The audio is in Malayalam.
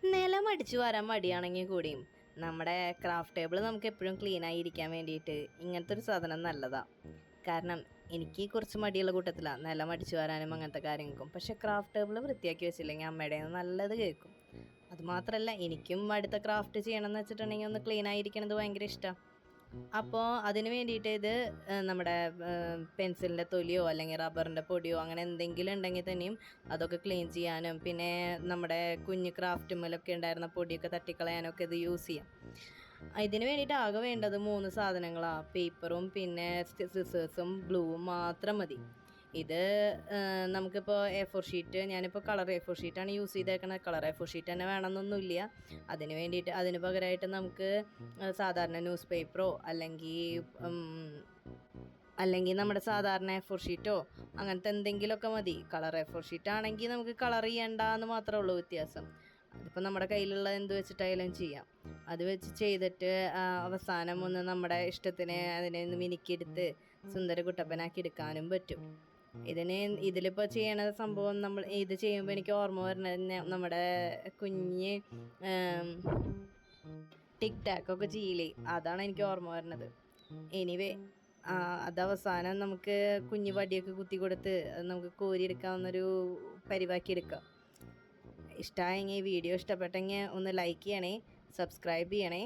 നിലം അടിച്ചു വരാൻ മടിയാണെങ്കിൽ കൂടിയും നമ്മുടെ ക്രാഫ്റ്റ് ടേബിൾ നമുക്ക് എപ്പോഴും ക്ലീൻ ആയി ഇരിക്കാൻ വേണ്ടിയിട്ട് ഇങ്ങനത്തെ ഒരു സാധനം നല്ലതാണ്. കാരണം എനിക്ക് കുറച്ച് മടിയുള്ള കൂട്ടത്തിലാണ് നിലം അടിച്ചു വരാനും അങ്ങനത്തെ കാര്യങ്ങൾക്കും. പക്ഷെ ക്രാഫ്റ്റ് ടേബിൾ വൃത്തിയാക്കി വെച്ചില്ലെങ്കിൽ അമ്മയുടെ നല്ലത് കേൾക്കും. അതുമാത്രമല്ല, എനിക്കും അടുത്ത ക്രാഫ്റ്റ് ചെയ്യണമെന്ന് വെച്ചിട്ടുണ്ടെങ്കിൽ ഒന്ന് ക്ലീൻ ആയിരിക്കണത് ഭയങ്കര ഇഷ്ടമാണ്. അപ്പോൾ അതിന് വേണ്ടിയിട്ട് ഇത് നമ്മുടെ പെൻസിലിൻ്റെ തൊലിയോ അല്ലെങ്കിൽ റബ്ബറിൻ്റെ പൊടിയോ അങ്ങനെ എന്തെങ്കിലും ഉണ്ടെങ്കിൽ തന്നെയും അതൊക്കെ ക്ലീൻ ചെയ്യാനും പിന്നെ നമ്മുടെ കുഞ്ഞ് ക്രാഫ്റ്റുമ്മലൊക്കെ ഉണ്ടായിരുന്ന പൊടിയൊക്കെ തട്ടിക്കളയാനൊക്കെ ഇത് യൂസ് ചെയ്യാം. ഇതിന് വേണ്ടിയിട്ട് ആകെ വേണ്ടത് 3 സാധനങ്ങളാണ്. പേപ്പറും പിന്നെ സിസേഴ്സും ഗ്ലൂവും മാത്രം മതി. ഇത് നമുക്കിപ്പോൾ A4 ഷീറ്റ്, ഞാനിപ്പോൾ കളർ A4 ഷീറ്റാണ് യൂസ് ചെയ്തേക്കുന്നത്. കളർ A4 ഷീറ്റ് തന്നെ വേണമെന്നൊന്നുമില്ല. അതിന് വേണ്ടിയിട്ട് അതിന് പകരമായിട്ട് നമുക്ക് സാധാരണ ന്യൂസ് പേപ്പറോ അല്ലെങ്കിൽ നമ്മുടെ സാധാരണ A4 ഷീറ്റോ അങ്ങനത്തെ എന്തെങ്കിലുമൊക്കെ മതി. കളർ A4 ഷീറ്റ് ആണെങ്കിൽ നമുക്ക് കളർ ചെയ്യണ്ടെന്ന് മാത്രമേ ഉള്ളൂ വ്യത്യാസം. അതിപ്പോൾ നമ്മുടെ കയ്യിലുള്ള എന്ത് വെച്ചിട്ടായാലും ചെയ്യാം. അത് വെച്ച് ചെയ്തിട്ട് അവസാനം ഒന്ന് നമ്മുടെ ഇഷ്ടത്തിന് അതിനെ ഒന്ന് മിനുക്കിയെടുത്ത് സുന്ദര കുട്ടപ്പനാക്കി എടുക്കാനും പറ്റും. ഇതിലിപ്പോൾ ചെയ്യണ സംഭവം നമ്മൾ ഇത് ചെയ്യുമ്പോൾ എനിക്ക് ഓർമ്മ വരുന്നത് നമ്മുടെ കുഞ്ഞ് ടിക് ടാക്ക് ഒക്കെ ചെയ്യില്ലേ, അതാണ് എനിക്ക് ഓർമ്മ വരുന്നത്. എനിവേ അത് അവസാനം നമുക്ക് കുഞ്ഞു വടിയൊക്കെ കുത്തി കൊടുത്ത് നമുക്ക് കോരിയെടുക്കാവുന്നൊരു പരിവാക്കി എടുക്കാം. ഇഷ്ടമായെങ്കിൽ വീഡിയോ ഇഷ്ടപ്പെട്ടെങ്കിൽ ഒന്ന് ലൈക്ക് ചെയ്യണേ, സബ്സ്ക്രൈബ് ചെയ്യണേ.